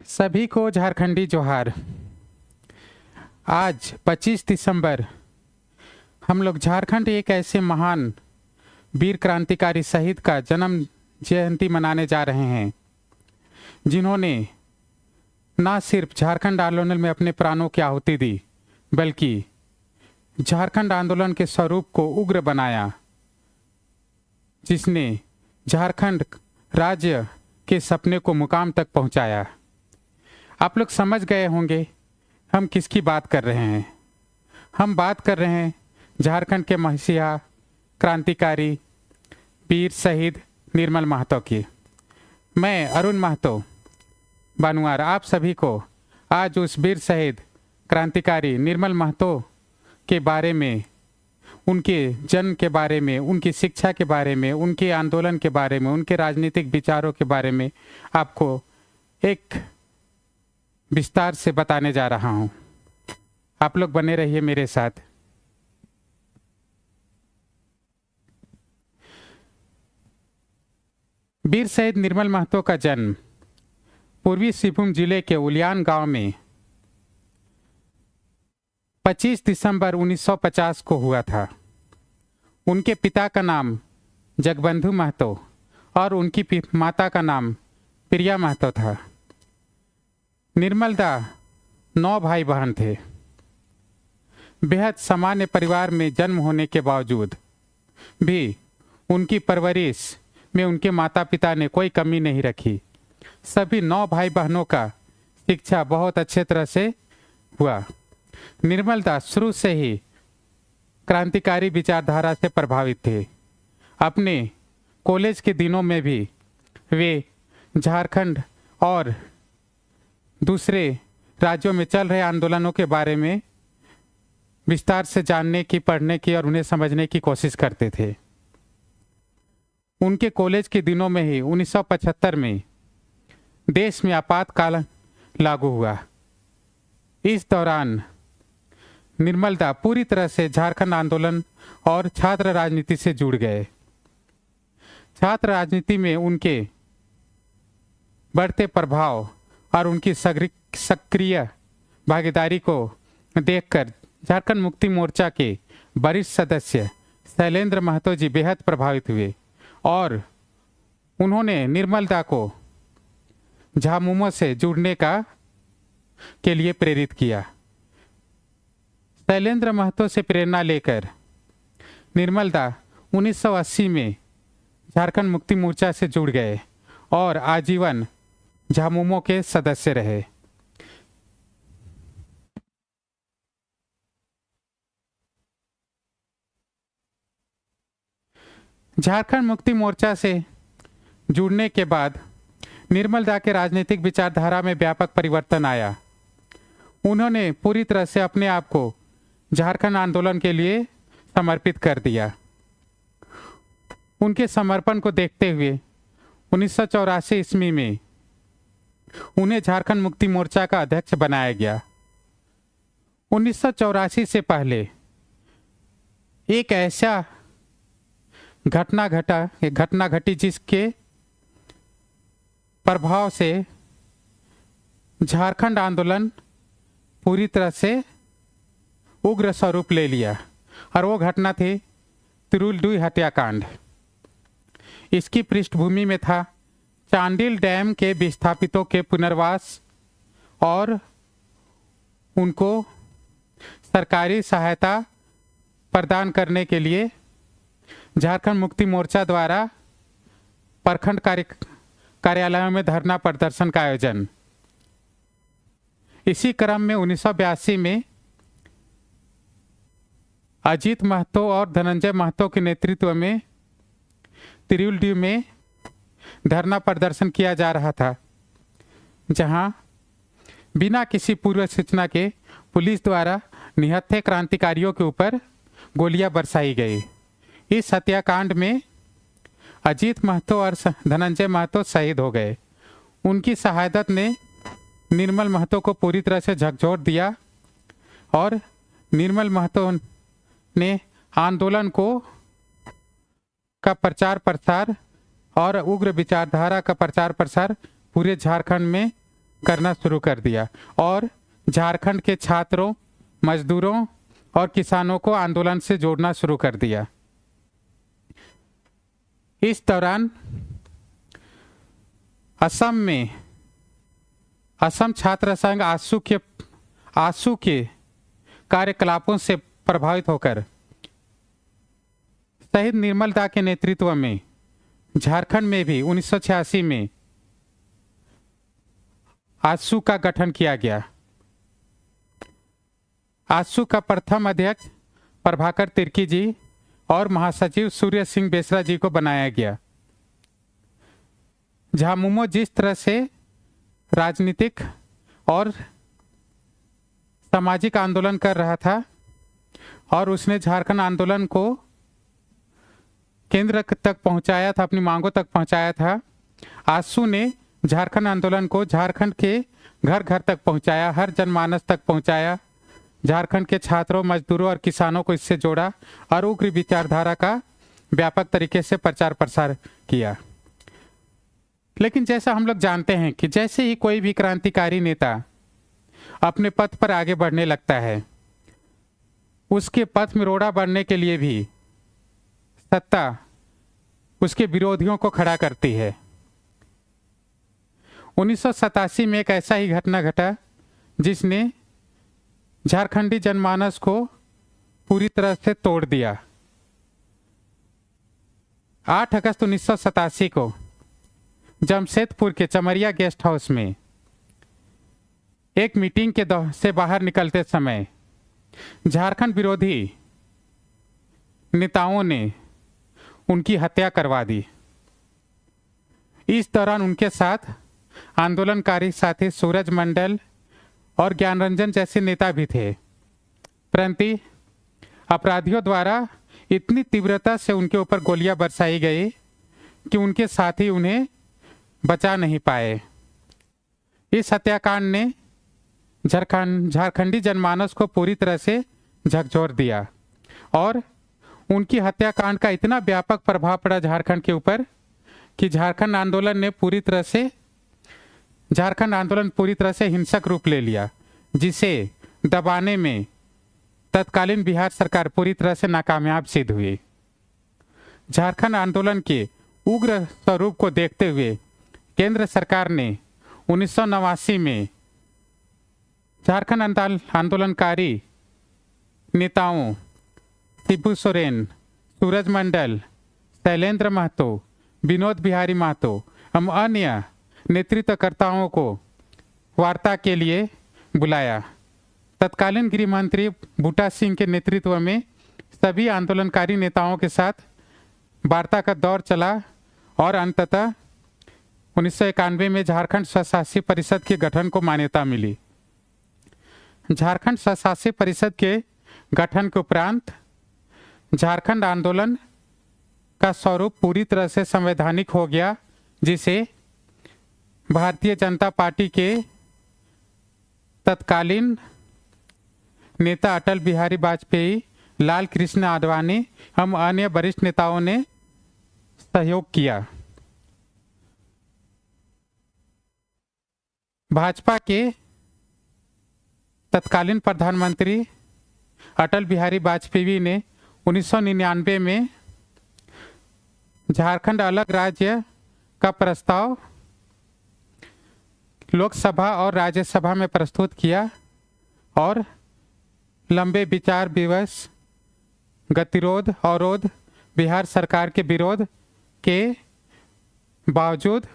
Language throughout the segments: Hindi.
सभी को झारखंडी जोहार। आज 25 दिसंबर हम लोग झारखंड एक ऐसे महान वीर क्रांतिकारी शहीद का जन्म जयंती मनाने जा रहे हैं जिन्होंने न सिर्फ झारखंड आंदोलन में अपने प्राणों की आहुति दी बल्कि झारखंड आंदोलन के स्वरूप को उग्र बनाया, जिसने झारखंड राज्य के सपने को मुकाम तक पहुंचाया। आप लोग समझ गए होंगे हम किसकी बात कर रहे हैं। हम बात कर रहे हैं झारखंड के मसीहा क्रांतिकारी वीर शहीद निर्मल महतो की। मैं अरुण महतो बानुआर आप सभी को आज उस वीर शहीद क्रांतिकारी निर्मल महतो के बारे में, उनके जन्म के बारे में, उनकी शिक्षा के बारे में, उनके आंदोलन के बारे में, उनके राजनीतिक विचारों के बारे में आपको एक विस्तार से बताने जा रहा हूं। आप लोग बने रहिए मेरे साथ। वीर शहीद निर्मल महतो का जन्म पूर्वी सिंहभूम जिले के उलियान गांव में 25 दिसंबर 1950 को हुआ था। उनके पिता का नाम जगबंधु महतो और उनकी माता का नाम प्रिया महतो था। निर्मल दा 9 भाई बहन थे। बेहद सामान्य परिवार में जन्म होने के बावजूद भी उनकी परवरिश में उनके माता पिता ने कोई कमी नहीं रखी। सभी 9 भाई बहनों का शिक्षा बहुत अच्छे तरह से हुआ। निर्मल दास शुरू से ही क्रांतिकारी विचारधारा से प्रभावित थे। अपने कॉलेज के दिनों में भी वे झारखंड और दूसरे राज्यों में चल रहे आंदोलनों के बारे में विस्तार से जानने की, पढ़ने की और उन्हें समझने की कोशिश करते थे। उनके कॉलेज के दिनों में ही 1975 में देश में आपातकाल लागू हुआ। इस दौरान निर्मल दा पूरी तरह से झारखंड आंदोलन और छात्र राजनीति से जुड़ गए। छात्र राजनीति में उनके बढ़ते प्रभाव और उनकी सक्रिय भागीदारी को देखकर झारखंड मुक्ति मोर्चा के वरिष्ठ सदस्य शैलेंद्र महतो जी बेहद प्रभावित हुए और उन्होंने निर्मल दा को झामुमो से जुड़ने के लिए प्रेरित किया। शैलेंद्र महतो से प्रेरणा लेकर निर्मल दा 1980 में झारखंड मुक्ति मोर्चा से जुड़ गए और आजीवन झामुमो के सदस्य रहे। झारखंड मुक्ति मोर्चा से जुड़ने के बाद निर्मल दा के राजनीतिक विचारधारा में व्यापक परिवर्तन आया। उन्होंने पूरी तरह से अपने आप को झारखंड आंदोलन के लिए समर्पित कर दिया। उनके समर्पण को देखते हुए 1984 ईस्वी में उन्हें झारखंड मुक्ति मोर्चा का अध्यक्ष बनाया गया। 1984 से पहले एक ऐसा घटना घटी जिसके प्रभाव से झारखंड आंदोलन पूरी तरह से उग्र स्वरूप ले लिया और वो घटना थी तिरुलडुई हत्याकांड। इसकी पृष्ठभूमि में था चांडिल डैम के विस्थापितों के पुनर्वास और उनको सरकारी सहायता प्रदान करने के लिए झारखंड मुक्ति मोर्चा द्वारा प्रखंड कार्यालयों में धरना प्रदर्शन का आयोजन। इसी क्रम में 1982 में अजीत महतो और धनंजय महतो के नेतृत्व में तिरुलडुई में धरना प्रदर्शन किया जा रहा था, जहां बिना किसी पूर्व सूचना के पुलिस द्वारा निहत्थे क्रांतिकारियों के ऊपर गोलियां बरसाई गई। इस हत्याकांड में अजीत महतो और धनंजय महतो शहीद हो गए। उनकी शहादत ने निर्मल महतो को पूरी तरह से झकझोर दिया और निर्मल महतो ने आंदोलन का प्रचार प्रसार और उग्र विचारधारा का प्रचार प्रसार पूरे झारखंड में करना शुरू कर दिया और झारखंड के छात्रों, मजदूरों और किसानों को आंदोलन से जोड़ना शुरू कर दिया। इस दौरान असम में असम छात्र संघ आसू के कार्यकलापों से प्रभावित होकर शहीद निर्मल दा के नेतृत्व में झारखंड में भी 1986 में आसू का गठन किया गया। आसू का प्रथम अध्यक्ष प्रभाकर तिर्की जी और महासचिव सूर्य सिंह बेसरा जी को बनाया गया। झामुमो जिस तरह से राजनीतिक और सामाजिक आंदोलन कर रहा था और उसने झारखंड आंदोलन को केंद्र तक पहुंचाया था, अपनी मांगों तक पहुंचाया था, आसू ने झारखंड आंदोलन को झारखंड के घर घर तक पहुंचाया, हर जनमानस तक पहुंचाया, झारखंड के छात्रों, मजदूरों और किसानों को इससे जोड़ा और उग्र विचारधारा का व्यापक तरीके से प्रचार प्रसार किया। लेकिन जैसा हम लोग जानते हैं कि जैसे ही कोई भी क्रांतिकारी नेता अपने पथ पर आगे बढ़ने लगता है, उसके पथ में रोड़ा बढ़ने के लिए भी सत्ता उसके विरोधियों को खड़ा करती है। 1987 में एक ऐसा ही घटना घटा जिसने झारखंडी जनमानस को पूरी तरह से तोड़ दिया। 8 अगस्त 1987 को जमशेदपुर के चमरिया गेस्ट हाउस में एक मीटिंग के से बाहर निकलते समय झारखंड विरोधी नेताओं ने उनकी हत्या करवा दी। इस दौरान उनके साथ आंदोलनकारी साथी सूरज मंडल और ज्ञानरंजन जैसे नेता भी थे, परंतु अपराधियों द्वारा इतनी तीव्रता से उनके ऊपर गोलियां बरसाई गई कि उनके साथी उन्हें बचा नहीं पाए। इस हत्याकांड ने झारखंडी जनमानस को पूरी तरह से झकझोर दिया और उनकी हत्याकांड का इतना व्यापक प्रभाव पड़ा झारखंड के ऊपर कि झारखंड आंदोलन पूरी तरह से हिंसक रूप ले लिया, जिसे दबाने में तत्कालीन बिहार सरकार पूरी तरह से नाकामयाब सिद्ध हुई। झारखंड आंदोलन के उग्र स्वरूप को देखते हुए केंद्र सरकार ने 1989 में झारखंड आंदोलनकारी नेताओं शिबू सोरेन, सूरज मंडल, शैलेंद्र महतो, विनोद बिहारी महतो एवं अन्य नेतृत्वकर्ताओं को वार्ता के लिए बुलाया। तत्कालीन गृह मंत्री बूटा सिंह के नेतृत्व में सभी आंदोलनकारी नेताओं के साथ वार्ता का दौर चला और अंततः 1991 में झारखंड स्वशासी परिषद के गठन को मान्यता मिली। झारखंड स्वशासी परिषद के गठन के उपरांत झारखंड आंदोलन का स्वरूप पूरी तरह से संवैधानिक हो गया, जिसे भारतीय जनता पार्टी के तत्कालीन नेता अटल बिहारी वाजपेयी, लाल कृष्ण आडवाणी एवं अन्य वरिष्ठ नेताओं ने सहयोग किया। भाजपा के तत्कालीन प्रधानमंत्री अटल बिहारी वाजपेयी ने 1999 में झारखंड अलग राज्य का प्रस्ताव लोकसभा और राज्यसभा में प्रस्तुत किया और लंबे विचार विमर्श, गतिरोध, अवरोध, बिहार सरकार के विरोध के बावजूद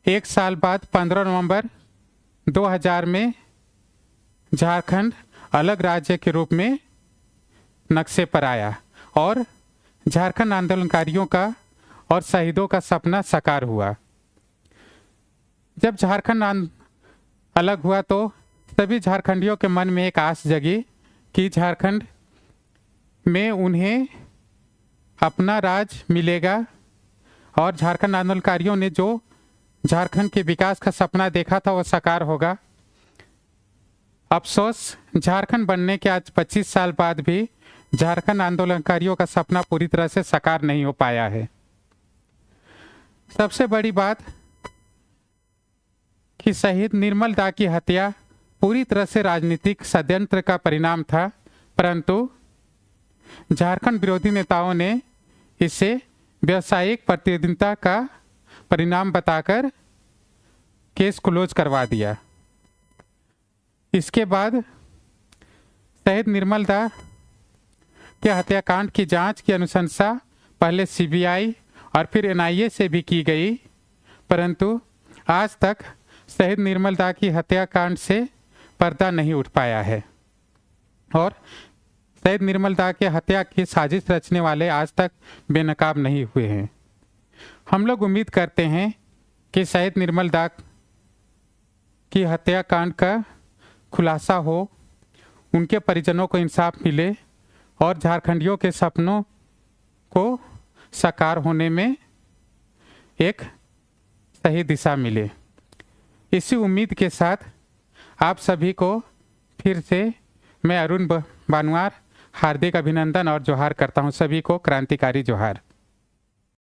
एक साल बाद 15 नवंबर 2000 में झारखंड अलग राज्य के रूप में नक्शे पर आया और झारखंड आंदोलनकारियों का और शहीदों का सपना साकार हुआ। जब झारखंड अलग हुआ तो सभी झारखंडियों के मन में एक आस जगी कि झारखंड में उन्हें अपना राज मिलेगा और झारखंड आंदोलनकारियों ने जो झारखंड के विकास का सपना देखा था वो साकार होगा। अफसोस, झारखंड बनने के आज 25 साल बाद भी झारखंड आंदोलनकारियों का सपना पूरी तरह से साकार नहीं हो पाया है। सबसे बड़ी बात कि शहीद निर्मल दा की हत्या पूरी तरह से राजनीतिक षड्यंत्र का परिणाम था, परंतु झारखंड विरोधी नेताओं ने इसे व्यावसायिक प्रतिद्वंदिता का परिणाम बताकर केस क्लोज करवा दिया। इसके बाद शहीद निर्मल दा के हत्याकांड की जांच की अनुशंसा पहले सीबीआई और फिर एनआईए से भी की गई, परंतु आज तक शहीद निर्मल दा की हत्याकांड से पर्दा नहीं उठ पाया है और शहीद निर्मल दा के हत्या की साजिश रचने वाले आज तक बेनकाब नहीं हुए हैं। हम लोग उम्मीद करते हैं कि शहीद निर्मल दा की हत्याकांड का खुलासा हो, उनके परिजनों को इंसाफ मिले और झारखंडियों के सपनों को साकार होने में एक सही दिशा मिले। इसी उम्मीद के साथ आप सभी को फिर से मैं अरुण बानुआर हार्दिक अभिनंदन और जोहार करता हूं। सभी को क्रांतिकारी जोहार।